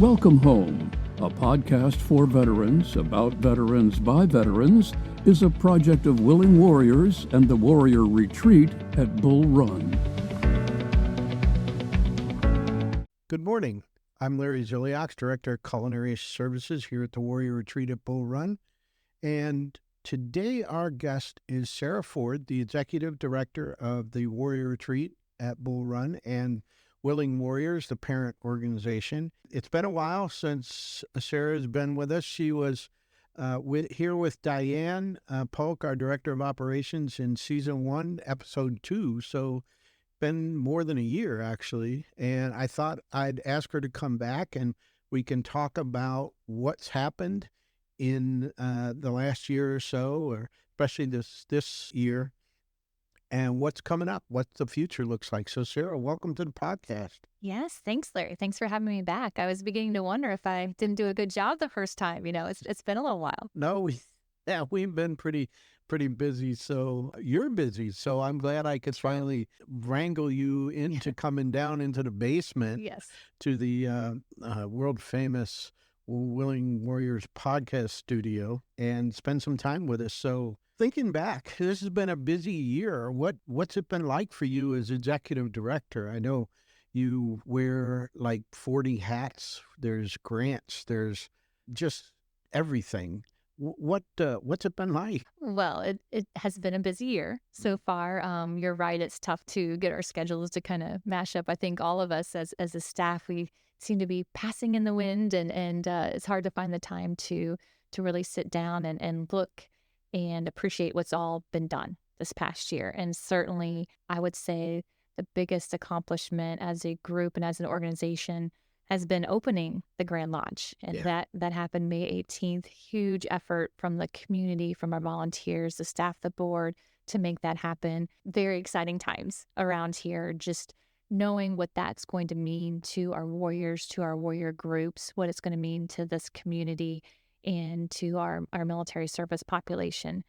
Welcome Home, a podcast for veterans, about veterans by veterans, is a project of Willing Warriors and the Warrior Retreat at Bull Run. Good morning. I'm Larry Ziliak, Director of Culinary Services here at the Warrior Retreat at Bull Run. And today our guest is Sarah Ford, the Executive Director of the Warrior Retreat at Bull Run and Willing Warriors, the parent organization. It's been a while since Sarah's been with us. She was here with Diane Polk, our Director of Operations, in Season 1, Episode 2. So been more than a year, actually. And I thought I'd ask her to come back and we can talk about what's happened in the last year or so, or especially this year, and what's coming up, what the future looks like. So, Sarah, welcome to the podcast. Yes, thanks, Larry. Thanks for having me back. I was beginning to wonder if I didn't do a good job the first time. It's been a little while. No, we've been pretty busy. So you're busy. So I'm glad I could finally wrangle you into coming down into the basement. Yes. To the world famous Willing Warriors podcast studio and spend some time with us. So thinking back, this has been a busy year. What's it been like for you as executive director? I know you wear like 40 hats. There's grants. There's just everything. What's it been like? Well, it has been a busy year so far. You're right. It's tough to get our schedules to kind of mash up. I think all of us as a staff, we seem to be passing in the wind, and it's hard to find the time to really sit down and look and appreciate what's all been done this past year. And certainly, I would say the biggest accomplishment as a group and as an organization has been opening the Grand Lodge. And that happened May 18th. Huge effort from the community, from our volunteers, the staff, the board, to make that happen. Very exciting times around here, just knowing what that's going to mean to our warriors, to our warrior groups, what it's going to mean to this community and to our military service population.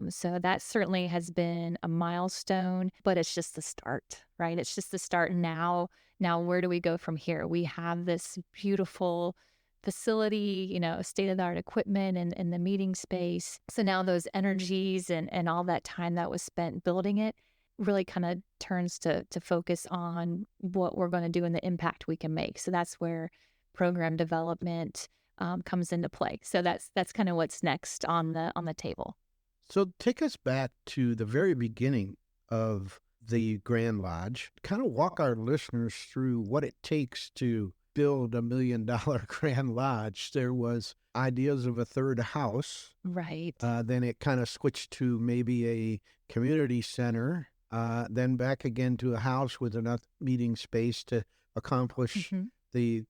So that certainly has been a milestone, but it's just the start, right? It's just the start. Now, where do we go from here? We have this beautiful facility, state-of-the-art equipment and the meeting space. So now those energies and all that time that was spent building it really kind of turns to focus on what we're going to do and the impact we can make. So that's where program development comes into play. So that's kind of what's next on the table. So take us back to the very beginning of the Grand Lodge. Kind of walk our listeners through what it takes to build $1 million Grand Lodge. There was ideas of a third house. Right. Then it kind of switched to maybe a community center. Then back again to a house with enough meeting space to accomplish the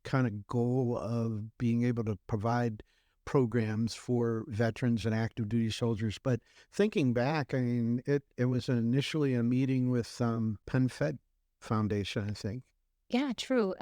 kind of goal of being able to provide programs for veterans and active duty soldiers. But thinking back, I mean, it was initially a meeting with PenFed Foundation, I think. Yeah, true.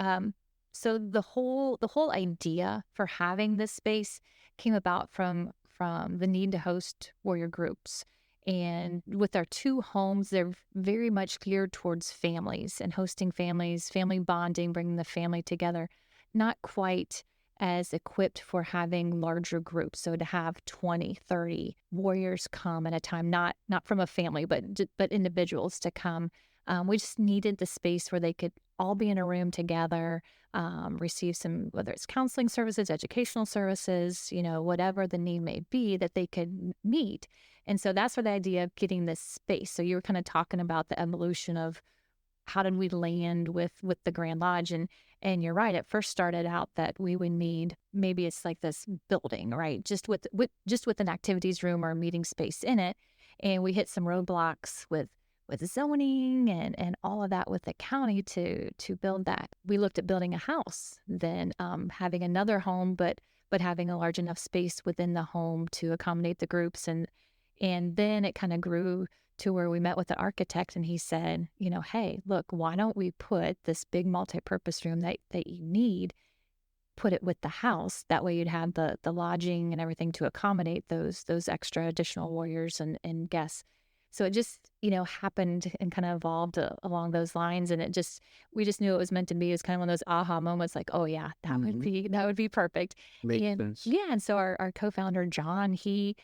So the whole idea for having this space came about from the need to host warrior groups. And with our two homes, they're very much geared towards families and hosting families, family bonding, bringing the family together. Not quite as equipped for having larger groups. So to have 20, 30 warriors come at a time, not from a family, but individuals to come. We just needed the space where they could all be in a room together, receive some, whether it's counseling services, educational services, whatever the need may be, that they could meet. And so that's where the idea of getting this space. So you were kind of talking about the evolution of how did we land with the Grand Lodge? And you're right. It first started out that we would need, maybe it's like this building, right? Just with an activities room or a meeting space in it. And we hit some roadblocks with zoning and all of that with the county to build that. We looked at building a house, then having another home, but having a large enough space within the home to accommodate the groups. And then it kind of grew to where we met with the architect and he said, hey, look, why don't we put this big multipurpose room that you need, put it with the house. That way you'd have the lodging and everything to accommodate those extra additional warriors and guests. So it just, happened and kind of evolved along those lines. And we just knew it was meant to be. It was kind of one of those aha moments like, oh yeah, that would be perfect. Makes sense. Yeah. And so our co-founder, John, he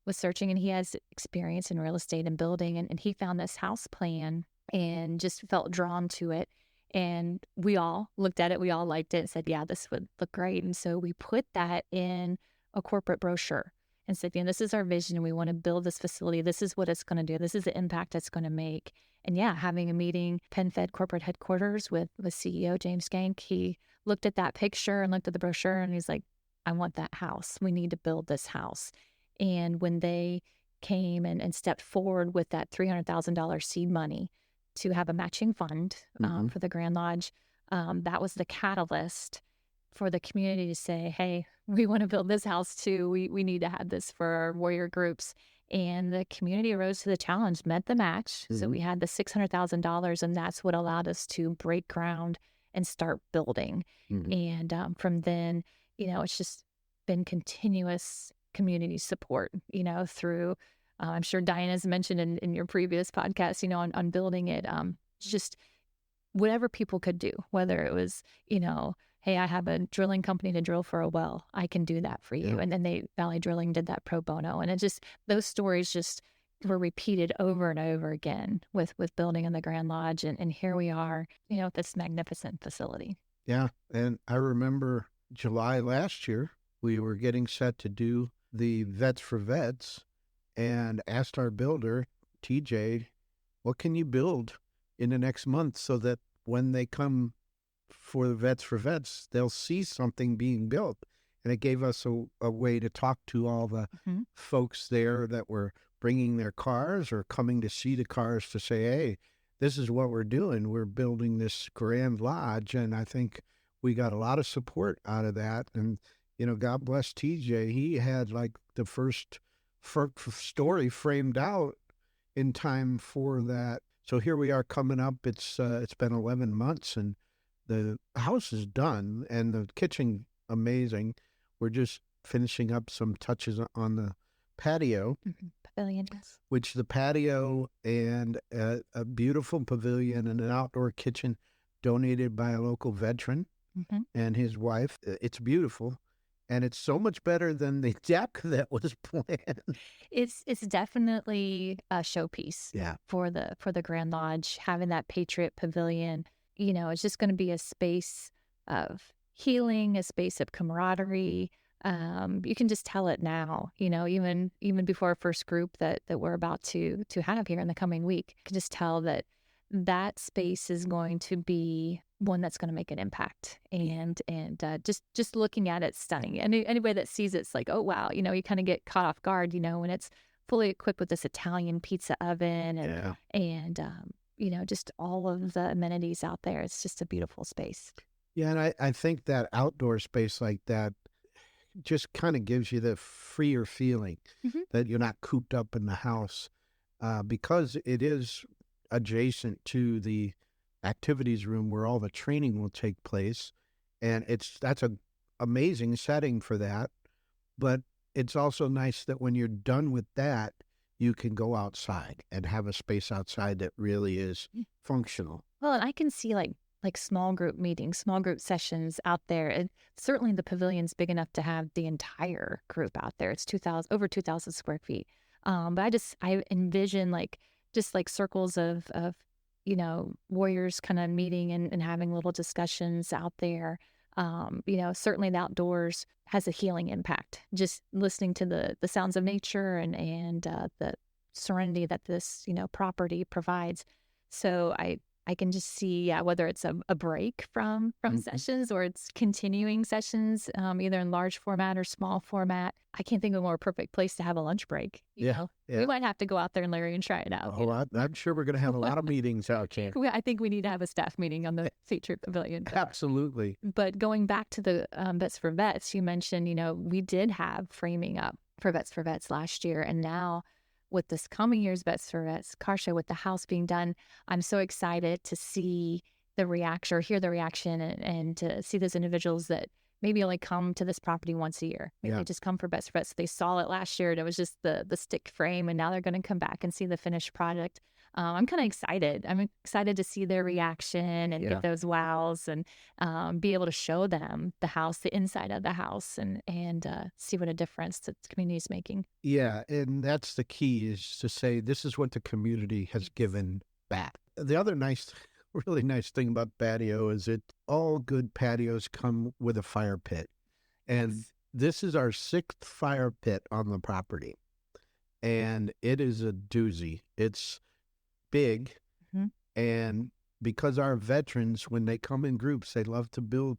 was searching and he has experience in real estate and building. And he found this house plan and just felt drawn to it. And we all looked at it. We all liked it and said, yeah, this would look great. And so we put that in a corporate brochure and said, this is our vision. We want to build this facility. This is what it's going to do. This is the impact it's going to make. And yeah, having a meeting, PenFed corporate headquarters with CEO James Gank, he looked at that picture and looked at the brochure and he's like, I want that house. We need to build this house. And when they came and stepped forward with that $300,000 seed money to have a matching fund for the Grand Lodge, that was the catalyst for the community to say, hey, we want to build this house too. We need to have this for our warrior groups. And the community rose to the challenge, met the match. So we had the $600,000 and that's what allowed us to break ground and start building. And from then, it's just been continuous community support, through, I'm sure Diana's mentioned in your previous podcast, on building it, just whatever people could do, whether it was, hey, I have a drilling company to drill for a well. I can do that for you. Yeah. And then Valley Drilling did that pro bono. And those stories just were repeated over and over again with building in the Grand Lodge. And here we are, this magnificent facility. Yeah. And I remember July last year, we were getting set to do the Vets for Vets and asked our builder, TJ, what can you build in the next month so that when they come for the Vets for Vets, they'll see something being built. And it gave us a way to talk to all the folks there that were bringing their cars or coming to see the cars to say, hey, this is what we're doing. We're building this Grand Lodge. And I think we got a lot of support out of that. And, God bless TJ. He had like the first story framed out in time for that. So here we are coming up. It's been 11 months and the house is done and the kitchen amazing. We're just finishing up some touches on the patio. Pavilion, yes. Which the patio and a beautiful pavilion and an outdoor kitchen donated by a local veteran and his wife. It's beautiful. And it's so much better than the deck that was planned. It's definitely a showpiece for the Grand Lodge, having that Patriot Pavilion. It's just going to be a space of healing, a space of camaraderie. You can just tell it now, even before our first group that we're about to have here in the coming week. You can just tell that space is going to be one that's going to make an impact. And just looking at it, stunning. Anybody that sees it's like, oh, wow, you kind of get caught off guard, when it's fully equipped with this Italian pizza oven and just all of the amenities out there. It's just a beautiful space. Yeah, and I think that outdoor space like that just kind of gives you the freer feeling that you're not cooped up in the house because it is adjacent to the activities room where all the training will take place. And that's an amazing setting for that. But it's also nice that when you're done with that, you can go outside and have a space outside that really is functional. Well, and I can see like small group meetings, small group sessions out there. And certainly the pavilion's big enough to have the entire group out there. It's over 2,000 square feet. But I envision just circles of warriors kind of meeting and having little discussions out there. Certainly the outdoors has a healing impact. Just listening to the sounds of nature and the serenity that this, property provides. So I can just see, whether it's a break from sessions or it's continuing sessions, either in large format or small format. I can't think of a more perfect place to have a lunch break. You know? We might have to go out there, and Larry, and try it out. Oh, I'm sure we're going to have a lot of meetings out there. I think we need to have a staff meeting on the Patriot Pavilion. Absolutely. But going back to the Vets for Vets, you mentioned, we did have framing up for Vets for Vets last year, and now with this coming year's Vets for Vets car show, with the house being done, I'm so excited to see the reaction or hear the reaction and to see those individuals that maybe only come to this property once a year. Maybe they just come for Best for Best. So they saw it last year and it was just the stick frame, and now they're going to come back and see the finished product. I'm kind of excited. I'm excited to see their reaction and get those wows and be able to show them the house, the inside of the house, and see what a difference the community is making. Yeah, and that's the key, is to say this is what the community has given back. The other really nice thing about patio is that all good patios come with a fire pit. And this is our 6th fire pit on the property. And it is a doozy. It's big. And because our veterans, when they come in groups, they love to build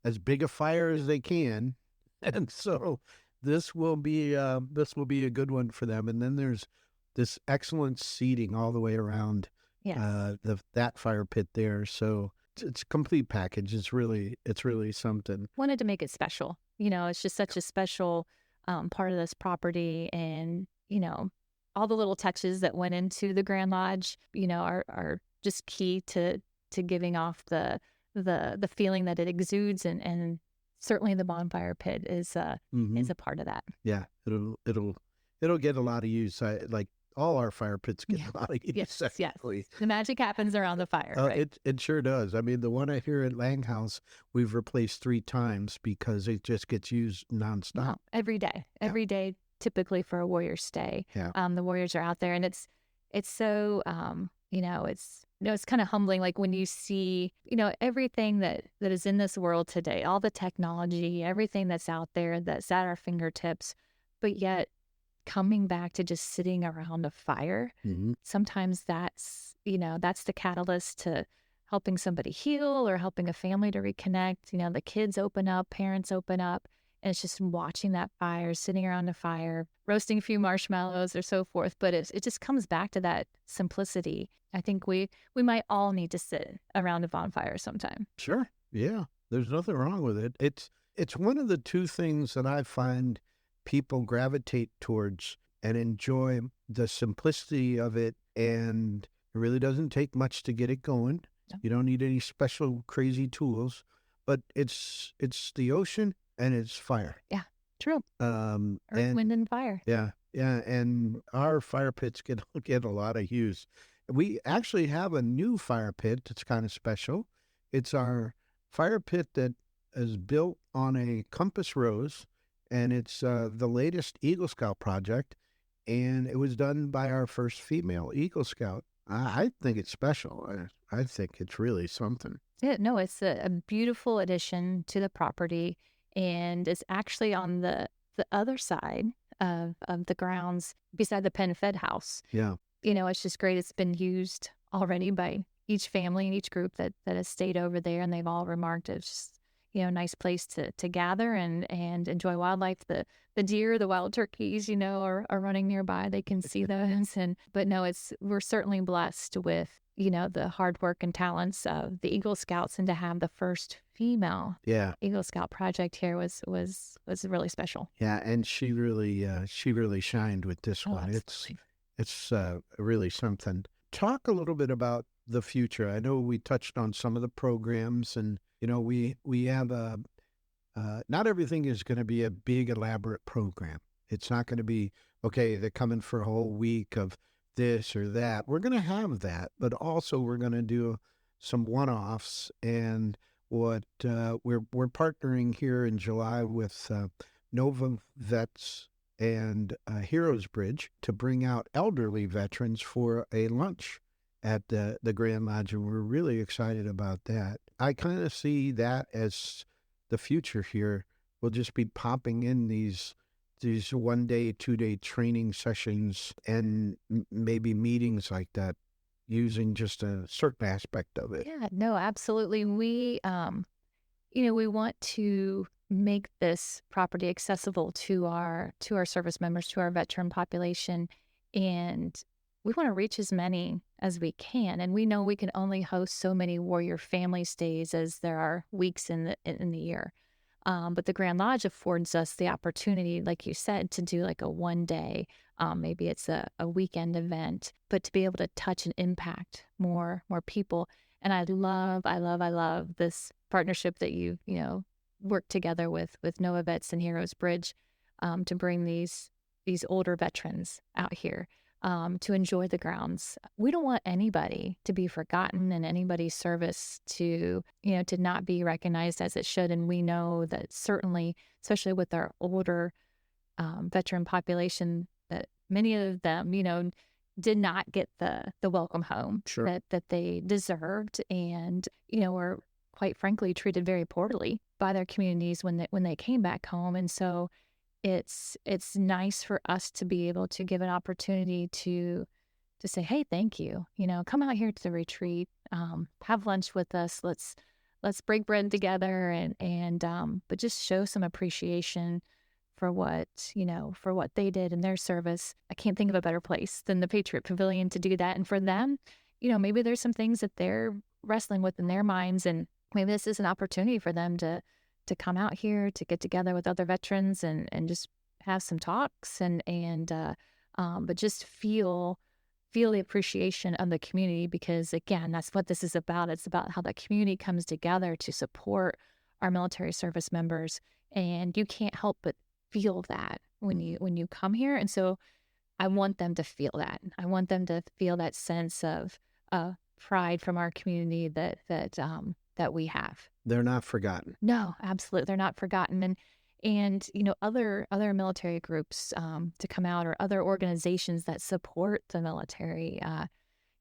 as big a fire as they can. And so this will be a good one for them. And then there's this excellent seating all the way around that fire pit there. So it's a complete package. It's really something. Wanted to make it special. It's just such a special part of this property, and all the little touches that went into the Grand Lodge, are just key to giving off the feeling that it exudes, and certainly the bonfire pit is a part of that. Yeah, it'll get a lot of use. Like all our fire pits get a lot of use. Yes. The magic happens around the fire. Right? It sure does. I mean, the one here at Langhouse, we've replaced 3 times because it just gets used nonstop. No, every day. Every day, typically for a warrior stay. Yeah. The warriors are out there, and it's so it's kind of humbling. Like when you see everything that is in this world today, all the technology, everything that's out there that's at our fingertips, but yet coming back to just sitting around a fire. Sometimes that's the catalyst to helping somebody heal or helping a family to reconnect. The kids open up, parents open up, and it's just watching that fire, sitting around a fire, roasting a few marshmallows or so forth. But it just comes back to that simplicity. I think we might all need to sit around a bonfire sometime. Sure. Yeah. There's nothing wrong with it. It's one of the 2 things that I find people gravitate towards and enjoy, the simplicity of it. And it really doesn't take much to get it going. No. You don't need any special crazy tools, but it's the ocean and it's fire. Yeah, true. Earth, wind, and fire. Yeah. And our fire pits get a lot of use. We actually have a new fire pit that's kind of special. It's our fire pit that is built on a compass rose, and it's the latest Eagle Scout project, and it was done by our first female Eagle Scout. I think it's special. I think it's really something. Yeah, no, it's a beautiful addition to the property, and it's actually on the other side of the grounds beside the PenFed house. Yeah. It's just great. It's been used already by each family and each group that has stayed over there, and they've all remarked it's just a nice place to gather and enjoy wildlife. The deer, the wild turkeys, are running nearby. They can see those. But no, we're certainly blessed with, the hard work and talents of the Eagle Scouts, and to have the first female Eagle Scout project here was really special. Yeah, and she really shined with this one. Absolutely. It's really something. Talk a little bit about the future. I know we touched on some of the programs, and we have not everything is going to be a big elaborate program. It's not going to be, okay, they're coming for a whole week of this or that. We're going to have that, but also we're going to do some one-offs. And what we're partnering here in July with Nova Vets and Heroes Bridge to bring out elderly veterans for a lunch at the Grand Lodge, and we're really excited about that. I kind of see that as the future here. We'll just be popping in these 1-day, 2-day training sessions and maybe meetings like that, using just a certain aspect of it. Yeah, no, absolutely. We, we want to make this property accessible to our service members, to our veteran population, and we want to reach as many as we can. And we know we can only host so many warrior family stays as there are weeks in the year. But the Grand Lodge affords us the opportunity, like you said, to do like a 1-day, maybe it's a weekend event, but to be able to touch and impact more people. And I love this partnership that you worked together with Nova Vets and Heroes Bridge to bring these older veterans out here to enjoy the grounds. We don't want anybody to be forgotten and anybody's service to not be recognized as it should. And we know that certainly, especially with our older veteran population, that many of them, did not get the welcome home that they deserved, and were quite frankly treated very poorly by their communities when they came back home. And so it's nice for us to be able to give an opportunity to say, hey, thank you. Come out here to the retreat, have lunch with us. Let's break bread together and but just show some appreciation for what they did in their service. I can't think of a better place than the Patriot Pavilion to do that. And for them, maybe there's some things that they're wrestling with in their minds, and maybe this is an opportunity for them to come out here, to get together with other veterans and just have some talks but just feel the appreciation of the community, because again, that's what this is about. It's about how the community comes together to support our military service members, and you can't help but feel that when you come here. And so I want them to feel that. I want them to feel that sense of pride from our community that we have. They're not forgotten. No, absolutely, they're not forgotten. And other military groups to come out, or other organizations that support the military.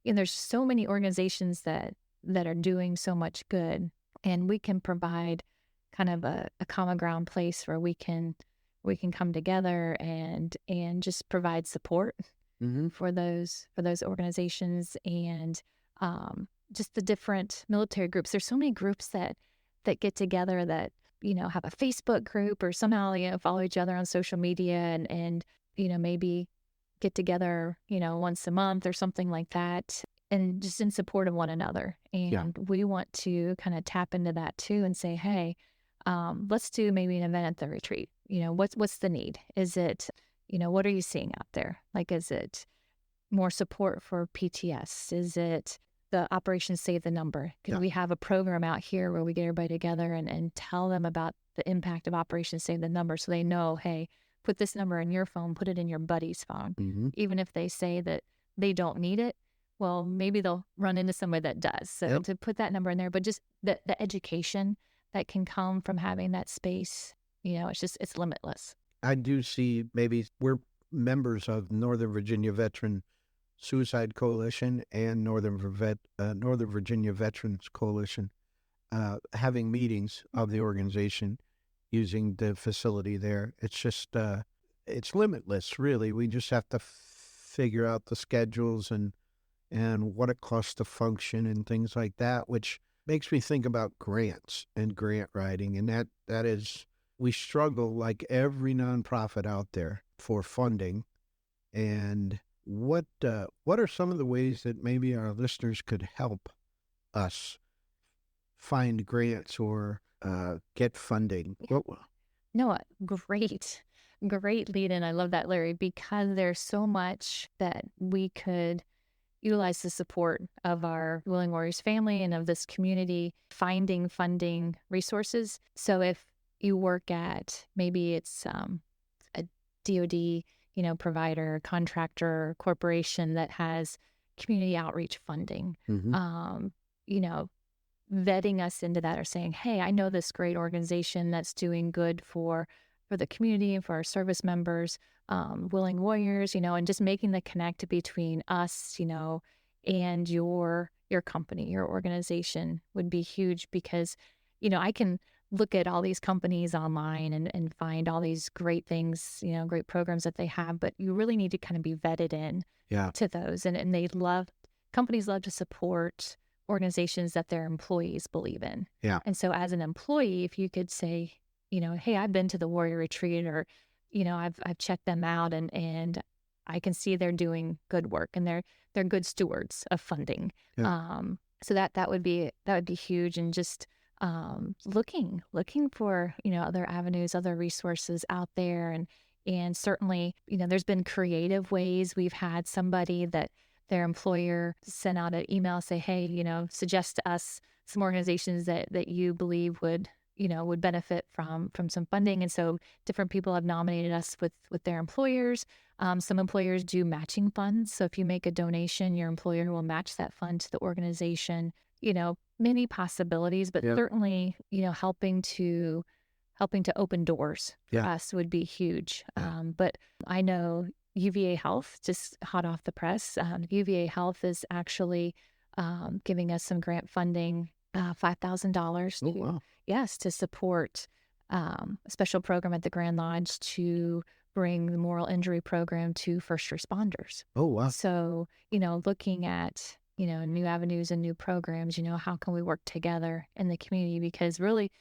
There's so many organizations that are doing so much good, and we can provide kind of a common ground place where we can come together and just provide support for those organizations, and just the different military groups. There's so many groups that get together that have a Facebook group, or somehow follow each other on social media, and maybe get together once a month or something like that, and just in support of one another. And we want to kind of tap into that too and say, hey, let's do maybe an event at the retreat. What's the need? Is it, what are you seeing out there? Like, is it more support for PTS? Is it the Operation Save the Number? Because we have a program out here where we get everybody together and tell them about the impact of Operation Save the Number, so they know, hey, put this number in your phone, put it in your buddy's phone. Even if they say that they don't need it, well, maybe they'll run into somebody that does. So to put that number in there, but just the education that can come from having that space, it's limitless. I do see, maybe we're members of Northern Virginia Veteran Suicide Coalition and Northern Virginia Veterans Coalition, having meetings of the organization using the facility there. It's just, it's limitless, really. We just have to figure out the schedules and what it costs to function and things like that, which makes me think about grants and grant writing. And that is, we struggle like every nonprofit out there for funding. And what are some of the ways that maybe our listeners could help us find grants or get funding? No, great lead in. I love that, Larry, because there's so much that we could utilize the support of our Willing Warriors family and of this community, finding funding resources. So if you work at, maybe it's a DoD, provider, contractor, corporation that has community outreach funding, vetting us into that, or saying, hey, I know this great organization that's doing good for the community and for our service members, Willing Warriors, and just making the connect between us, and your company, your organization would be huge, because, I can look at all these companies online and find all these great things, great programs that they have, but you really need to kind of be vetted in to those. And companies love to support organizations that their employees believe in. Yeah. And so as an employee, if you could say, hey, I've been to the Warrior Retreat, or, I've checked them out and I can see they're doing good work and they're good stewards of funding. Yeah. So that would be huge. And just looking for, other avenues, other resources out there. And certainly, there's been creative ways. We've had somebody that their employer sent out an email, say, hey, suggest to us some organizations that you believe would would benefit from some funding. And so different people have nominated us with their employers. Some employers do matching funds. So if you make a donation, your employer will match that fund to the organization. Many possibilities, but certainly, helping to open doors for us would be huge. But I know UVA Health, just hot off the press, UVA Health is actually giving us some grant funding, $5,000. Oh, wow. Yes, to support a special program at the Grand Lodge to bring the moral injury program to first responders. Oh, wow. So, looking at, new avenues and new programs, how can we work together in the community? Because really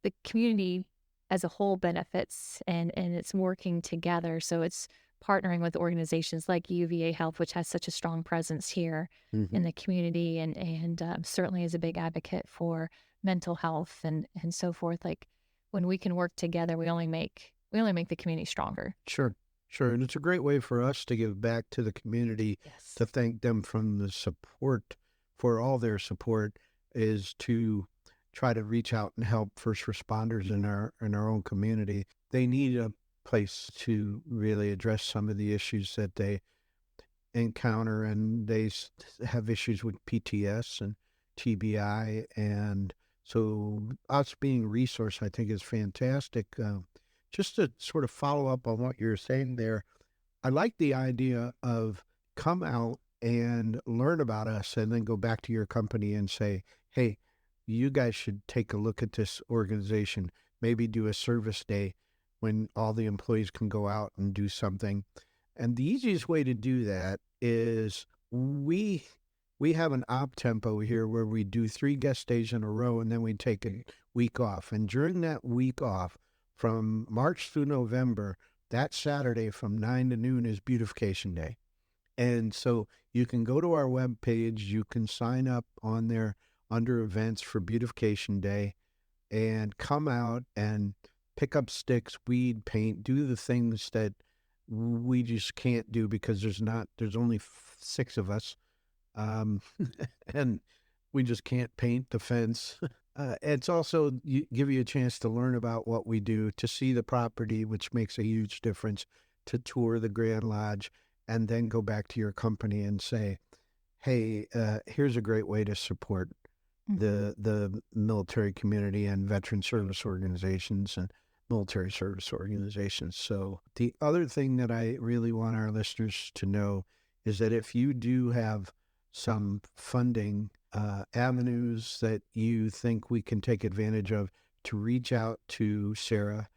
the community as a whole benefits and it's working together. So it's partnering with organizations like UVA Health, which has such a strong presence here in the community and certainly is a big advocate for mental health and so forth. Like when we can work together, we only make the community stronger. Sure. And it's a great way for us to give back to the community, to thank them from the support, for all their support, is to try to reach out and help first responders in our own community. They need a place to really address some of the issues that they encounter, and they have issues with PTS and TBI, and so us being a resource, I think, is fantastic. Just to sort of follow up on what you're saying there, I like the idea of come out and learn about us and then go back to your company and say, hey, you guys should take a look at this organization, maybe do a service day when all the employees can go out and do something. And the easiest way to do that is we have an op tempo here where we do 3 guest days in a row and then we take a week off. And during that week off, from March through November, that Saturday from 9 to noon is Beautification Day. And so you can go to our webpage, you can sign up on there under events for Beautification Day and come out and pick up sticks, weed, paint, do the things that we just can't do because there's only 6 of us. And we just can't paint the fence. It's also give you a chance to learn about what we do, to see the property, which makes a huge difference, to tour the Grand Lodge, and then go back to your company and say, hey, here's a great way to support the military community and veteran service organizations and military service organizations. So the other thing that I really want our listeners to know is that if you do have some funding avenues that you think we can take advantage of, to reach out to Sarah.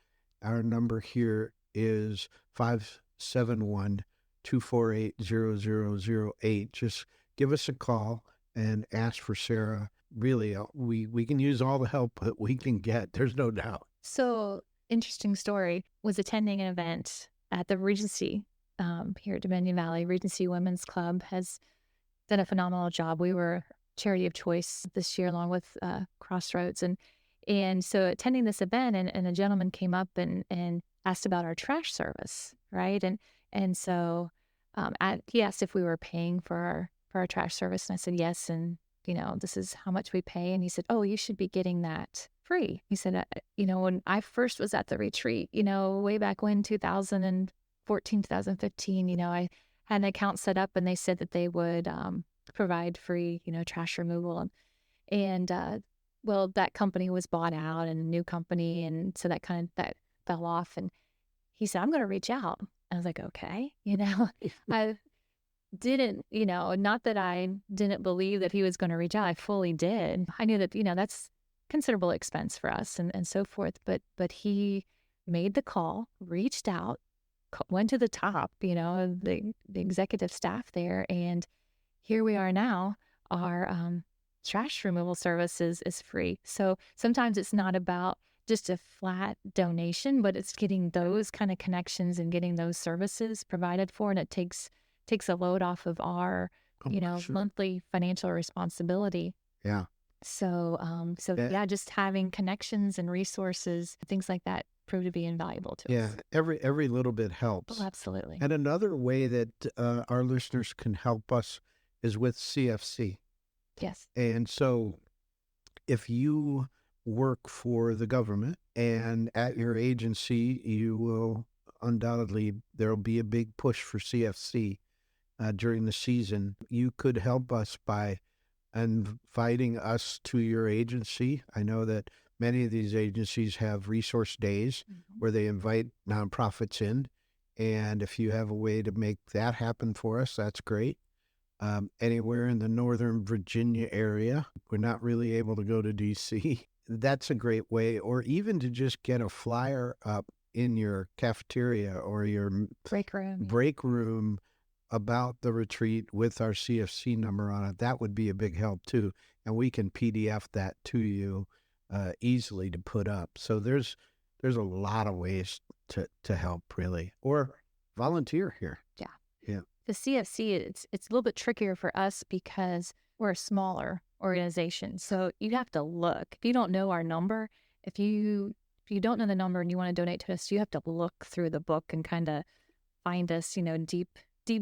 Our number here is 571-248-0008. Just give us a call and ask for Sarah. Really, we can use all the help that we can get. There's no doubt. So, interesting story. Was attending an event at the Regency here at Dominion Valley. Regency Women's Club has done a phenomenal job. We were charity of choice this year along with Crossroads. And so attending this event and a gentleman came up and asked about our trash service, right? And so he asked if we were paying for our trash service. And I said, yes. And, this is how much we pay. And he said, oh, you should be getting that free. He said, when I first was at the retreat, way back when, 2014, 2015, I had an account set up and they said that they would provide free, trash removal. And well, that company was bought out and a new company. And so that fell off. And he said, I'm going to reach out. I was like, okay, I didn't, not that I didn't believe that he was going to reach out. I fully did. I knew that, that's considerable expense for us and so forth. But he made the call, reached out, went to the top, the executive staff there. And here we are now. Our trash removal service is free. So sometimes it's not about just a flat donation, but it's getting those kind of connections and getting those services provided for. And it takes a load off of our, sure, monthly financial responsibility. Yeah. So, just having connections and resources, things like that prove to be invaluable to us. Yeah, every little bit helps. Oh, absolutely. And another way that our listeners can help us is with CFC. Yes. And so if you work for the government, and at your agency, you will undoubtedly, there'll be a big push for CFC during the season. You could help us by inviting us to your agency. I know that many of these agencies have resource days where they invite nonprofits in. And if you have a way to make that happen for us, that's great. Anywhere in the Northern Virginia area, we're not really able to go to DC. That's a great way, or even to just get a flyer up in your cafeteria or your break room about the retreat with our CFC number on it. That would be a big help too. And we can PDF that to you easily to put up. So there's a lot of ways to help, really, or volunteer here. Yeah. The CFC, it's a little bit trickier for us because we're a smaller organization. So you have to look. If you don't know our number, if you don't know the number and you want to donate to us, you have to look through the book and kind of find us, deep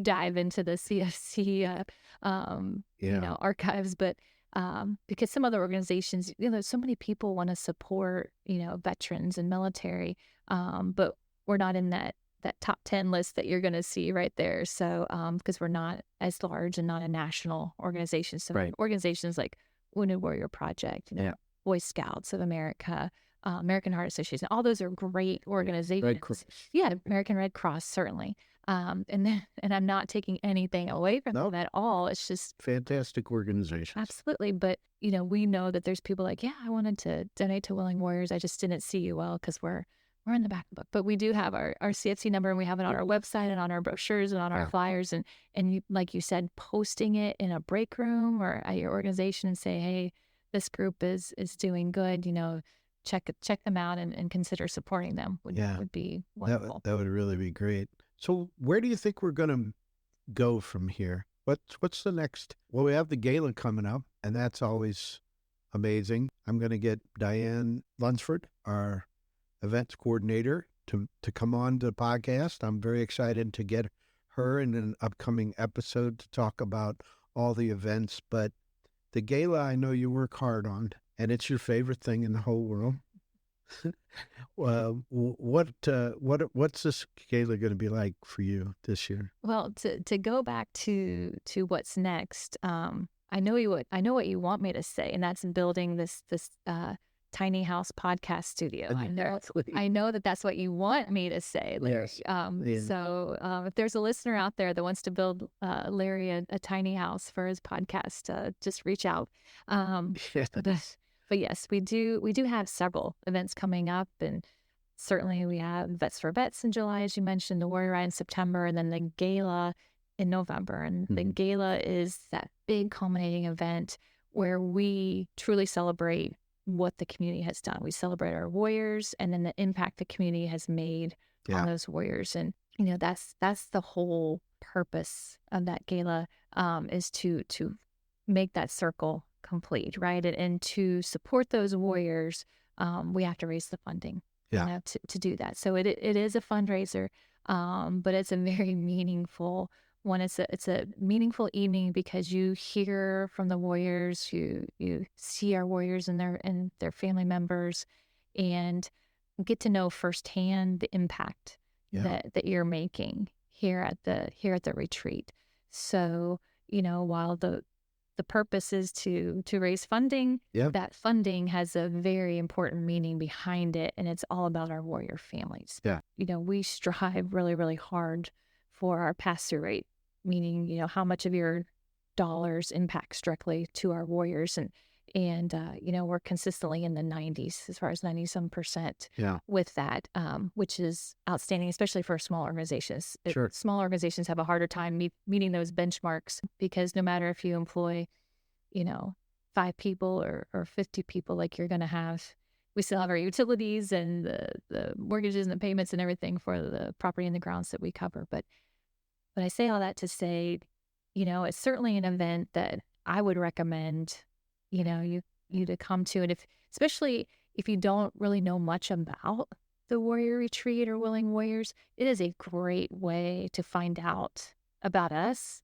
dive into the CFC, archives. But because some other organizations, so many people want to support, veterans and military, but we're not in that top 10 list that you're going to see right there. So, because we're not as large and not a national organization. So organizations like Wounded Warrior Project, Boy Scouts of America, American Heart Association, all those are great organizations. Red Cross. Yeah, American Red Cross, certainly. And I'm not taking anything away from them at all. It's just fantastic organizations. Absolutely. But, we know that there's people like, I wanted to donate to Willing Warriors. I just didn't see you well because we're in the back of the book. But we do have our CFC number, and we have it on our website and on our brochures and on our flyers. And you, like you said, posting it in a break room or at your organization and say, hey, this group is doing good, check them out and consider supporting them would be wonderful. That would really be great. So where do you think we're going to go from here? What's the next? Well, we have the gala coming up, and that's always amazing. I'm going to get Diane Lunsford, our events coordinator, to come on the podcast. I'm very excited to get her in an upcoming episode to talk about all the events. But the gala, I know you work hard on, and it's your favorite thing in the whole world. What's this gala going to be like for you this year? Well, to go back to what's next, I know what you want me to say, and that's building this tiny house podcast studio. I know that's what you want me to say, Larry. Yes. So if there's a listener out there that wants to build Larry a tiny house for his podcast, just reach out. But yes, we do have several events coming up, and certainly we have Vets for Vets in July, as you mentioned, the Warrior Ride in September, and then the gala in November. And the gala is that big culminating event where we truly celebrate what the community has done. We celebrate our warriors and then the impact the community has made on those warriors. And, that's the whole purpose of that gala, is to make that circle complete, right? And to support those warriors, we have to raise the funding to do that. So it is a fundraiser, but it's a very meaningful one. It's a meaningful evening because you hear from the warriors, you see our warriors and their family members, and get to know firsthand the impact that you're making here at the retreat. So while the purpose is to raise funding, that funding has a very important meaning behind it, and it's all about our warrior families. We strive really, really hard for our pass-through rate, meaning, how much of your dollars impacts directly to our warriors. And we're consistently in the 90s, as far as 90-some% with that, which is outstanding, especially for small organizations. Sure. Small organizations have a harder time meeting those benchmarks because no matter if you employ, 5 people or 50 people, like you're going to have, we still have our utilities and the mortgages and the payments and everything for the property and the grounds that we cover. But I say all that to say, it's certainly an event that I would recommend, you to come to. And especially if you don't really know much about the Warrior Retreat or Willing Warriors, it is a great way to find out about us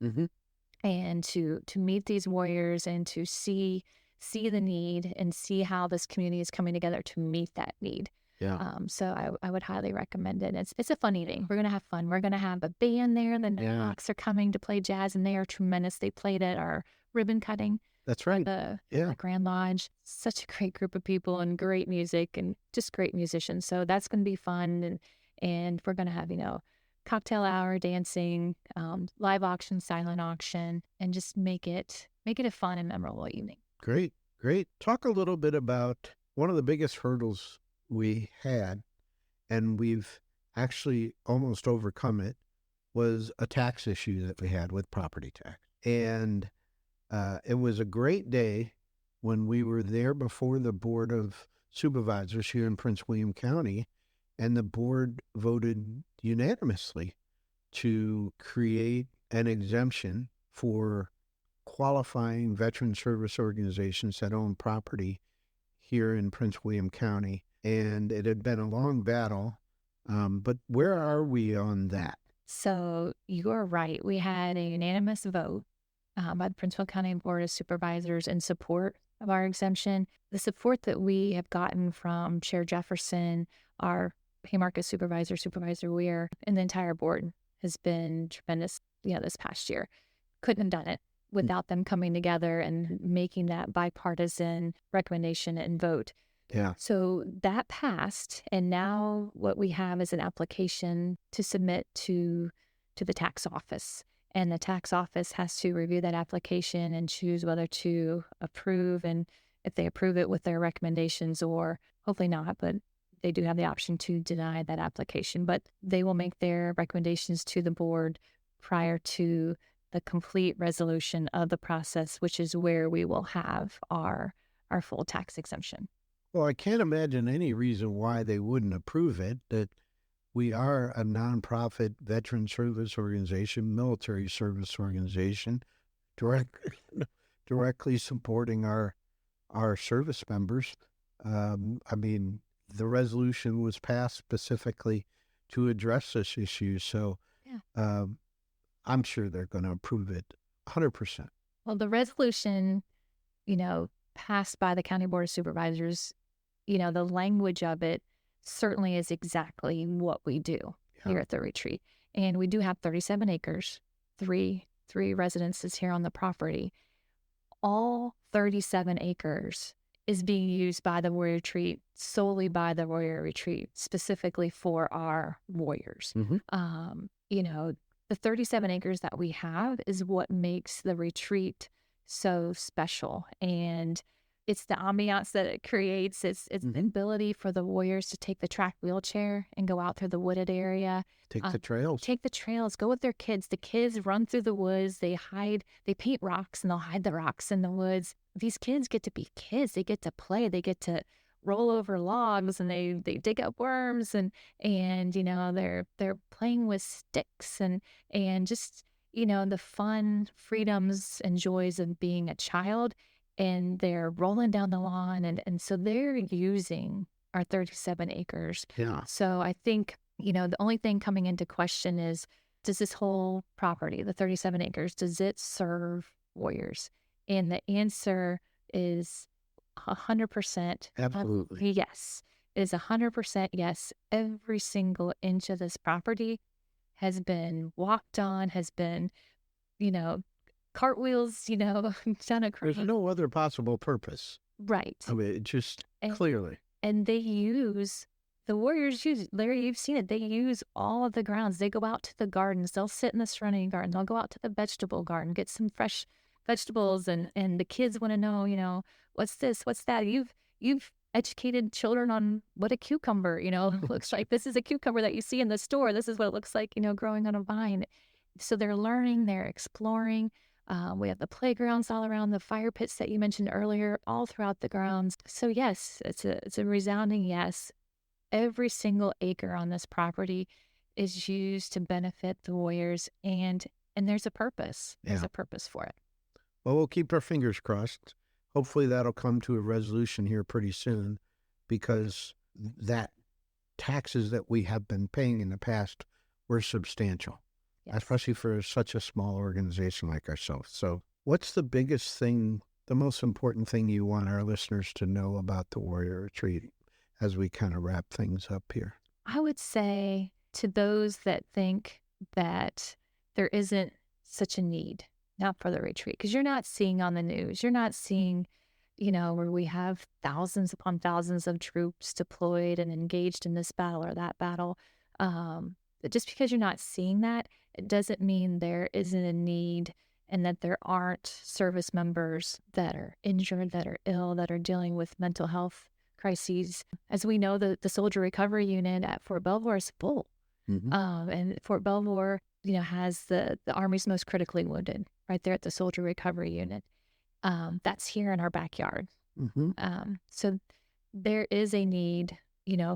and to meet these warriors and to see see the need and see how this community is coming together to meet that need. Yeah. So I would highly recommend it. It's a fun evening. We're going to have fun. We're going to have a band there. The Knocks are coming to play jazz, and they are tremendous. They played at our ribbon cutting. That's right. The Yeah. Grand Lodge. Such a great group of people and great music and just great musicians. So that's going to be fun. And we're going to have, cocktail hour, dancing, live auction, silent auction, and just make it a fun and memorable evening. Great. Talk a little bit about one of the biggest hurdles we had, and we've actually almost overcome it, was a tax issue that we had with property tax. And it was a great day when we were there before the Board of Supervisors here in Prince William County, and the board voted unanimously to create an exemption for qualifying veteran service organizations that own property here in Prince William County. And it had been a long battle, but where are we on that? So you are right. We had a unanimous vote by the Prince William County Board of Supervisors in support of our exemption. The support that we have gotten from Chair Jefferson, our Haymarket Supervisor, Supervisor Weir, and the entire board has been tremendous, this past year. Couldn't have done it without them coming together and making that bipartisan recommendation and vote. Yeah. So that passed, and now what we have is an application to submit to the tax office. And the tax office has to review that application and choose whether to approve, and if they approve it with their recommendations, or hopefully not, but they do have the option to deny that application. But they will make their recommendations to the board prior to the complete resolution of the process, which is where we will have our full tax exemption. Well, I can't imagine any reason why they wouldn't approve it, that we are a nonprofit veteran service organization, military service organization, directly supporting our service members. The resolution was passed specifically to address this issue, so I'm sure they're going to approve it 100%. Well, the resolution, passed by the County Board of Supervisors, the language of it certainly is exactly what we do here at the retreat. And we do have 37 acres, three residences here on the property. All 37 acres is being used by the Warrior Retreat, solely by the Warrior Retreat, specifically for our warriors. Mm-hmm. The 37 acres that we have is what makes the retreat so special. And it's the ambiance that it creates. It's the ability for the warriors to take the track wheelchair and go out through the wooded area. Take the trails. Go with their kids. The kids run through the woods. They paint rocks, and they'll hide the rocks in the woods. These kids get to be kids. They get to play. They get to roll over logs, and they dig up worms, and they're playing with sticks and just the fun freedoms and joys of being a child. And they're rolling down the lawn, and so they're using our 37 acres. Yeah. So I think, the only thing coming into question is, does this whole property, the 37 acres, does it serve warriors? And the answer is 100%. Absolutely. Yes. It is 100% yes. Every single inch of this property has been walked on, has been, cartwheels, done across. There's no other possible purpose. Right. Clearly. And the warriors use, Larry, you've seen it. They use all of the grounds. They go out to the gardens. They'll sit in the serenity garden. They'll go out to the vegetable garden, get some fresh vegetables. And the kids want to know, what's this? What's that? You've educated children on what a cucumber, looks like. This is a cucumber that you see in the store. This is what it looks like, growing on a vine. So they're learning, they're exploring. We have the playgrounds all around, the fire pits that you mentioned earlier, all throughout the grounds. So yes, it's a resounding yes. Every single acre on this property is used to benefit the warriors, and there's a purpose. There's a purpose for it. Well, we'll keep our fingers crossed. Hopefully that'll come to a resolution here pretty soon, because that taxes that we have been paying in the past were substantial. Yes. Especially for such a small organization like ourselves. So what's the biggest thing the most important thing you want our listeners to know about the Warrior Retreat as we kind of wrap things up here? I would say to those that think that there isn't such a need now for the retreat, because you're not seeing on the news, you're not seeing, where we have thousands upon thousands of troops deployed and engaged in this battle or that battle. But just because you're not seeing that, it doesn't mean there isn't a need and that there aren't service members that are injured, that are ill, that are dealing with mental health crises. As we know, the Soldier Recovery Unit at Fort Belvoir is full. Mm-hmm. And Fort Belvoir, has the Army's most critically wounded right there at the Soldier Recovery Unit. That's here in our backyard. Mm-hmm. So there is a need,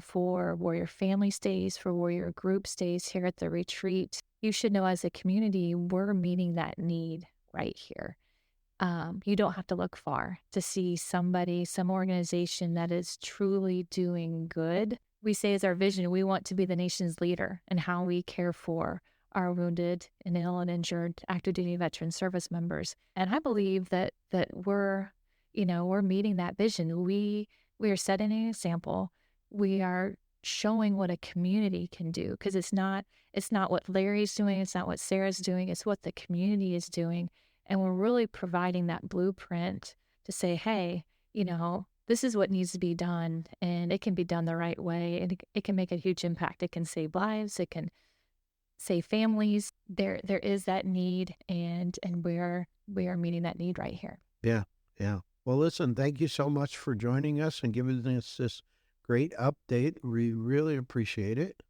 for warrior family stays, for warrior group stays here at the retreat. You should know as a community, we're meeting that need right here. You don't have to look far to see some organization that is truly doing good. We say as our vision, we want to be the nation's leader in how we care for our wounded and ill and injured active duty veteran service members. And I believe that we're meeting that vision. We are setting an example. We are showing what a community can do, because it's not what Larry's doing, it's not what Sarah's doing, it's what the community is doing. And we're really providing that blueprint to say, hey, this is what needs to be done, and it can be done the right way, and it can make a huge impact. It can save lives, it can save families. There is that need, and we are meeting that need right here. Yeah. Well, listen, thank you so much for joining us and giving us this great update. We really appreciate it.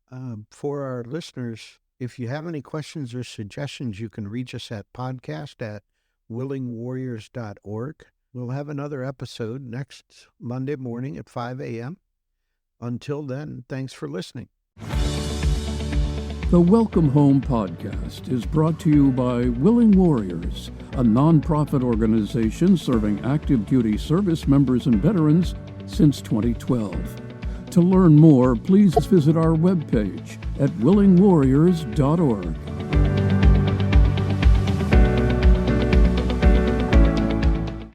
For our listeners, if you have any questions or suggestions, you can reach us at podcast@willingwarriors.org. We'll have another episode next Monday morning at 5 a.m. Until then, thanks for listening. The Welcome Home podcast is brought to you by Willing Warriors, a nonprofit organization serving active duty service members and veterans since 2012. To learn more, please visit our webpage at willingwarriors.org.